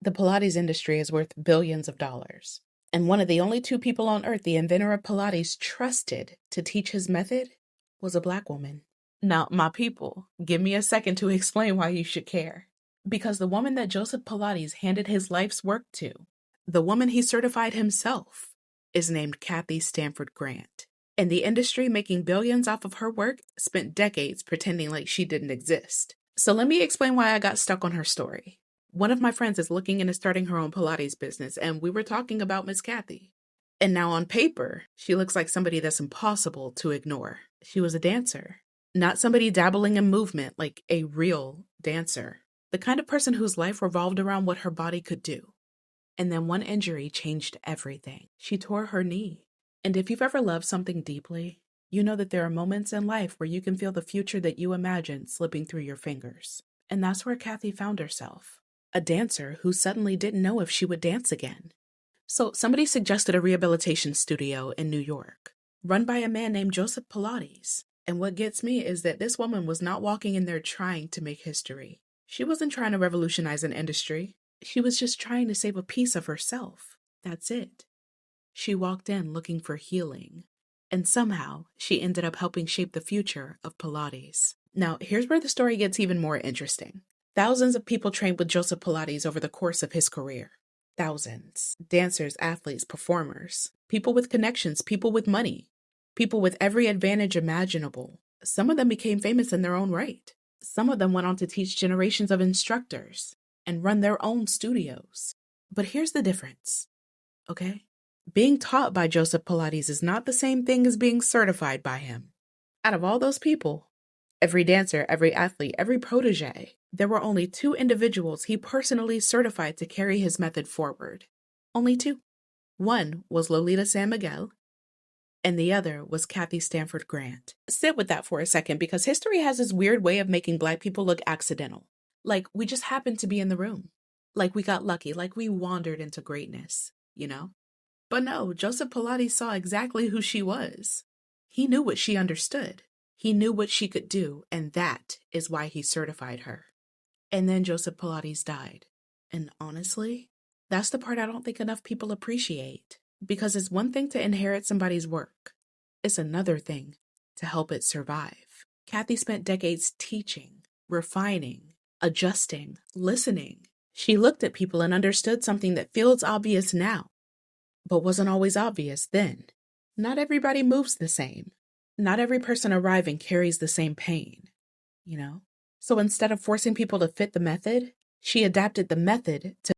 The Pilates industry is worth billions of dollars. And one of the only two people on earth the inventor of Pilates trusted to teach his method was a Black woman. Now, my people, give me a second to explain why you should care. Because the woman that Joseph Pilates handed his life's work to, the woman he certified himself, is named Kathy Stanford Grant. And the industry making billions off of her work spent decades pretending like she didn't exist. So let me explain why I got stuck on her story. One of my friends is looking into starting her own Pilates business, and we were talking about Miss Kathy. And now on paper, she looks like somebody that's impossible to ignore. She was a dancer, not somebody dabbling in movement, like a real dancer. The kind of person whose life revolved around what her body could do. And then one injury changed everything. She tore her knee. And if you've ever loved something deeply, you know that there are moments in life where you can feel the future that you imagined slipping through your fingers. And that's where Kathy found herself. A dancer who suddenly didn't know if she would dance again. So somebody suggested a rehabilitation studio in New York, run by a man named Joseph Pilates. And what gets me is that this woman was not walking in there trying to make history. She wasn't trying to revolutionize an industry. She was just trying to save a piece of herself. That's it. She walked in looking for healing. And somehow, she ended up helping shape the future of Pilates. Now, here's where the story gets even more interesting. Thousands of people trained with Joseph Pilates over the course of his career. Thousands. Dancers, athletes, performers. People with connections, people with money. People with every advantage imaginable. Some of them became famous in their own right. Some of them went on to teach generations of instructors and run their own studios. But here's the difference, okay? Being taught by Joseph Pilates is not the same thing as being certified by him. Out of all those people, every dancer, every athlete, every protege, there were only two individuals he personally certified to carry his method forward. Only two. One was Lolita San Miguel, and the other was Kathy Stanford Grant. Sit with that for a second, because history has this weird way of making Black people look accidental. Like we just happened to be in the room. Like we got lucky, like we wandered into greatness, you know? But no, Joseph Pilates saw exactly who she was. He knew what she understood. He knew what she could do, and that is why he certified her. And then Joseph Pilates died. And honestly, that's the part I don't think enough people appreciate. Because it's one thing to inherit somebody's work. It's another thing to help it survive. Kathy spent decades teaching, refining, adjusting, listening. She looked at people and understood something that feels obvious now, but wasn't always obvious then. Not everybody moves the same. Not every person arriving carries the same pain, you know? So instead of forcing people to fit the method, she adapted the method to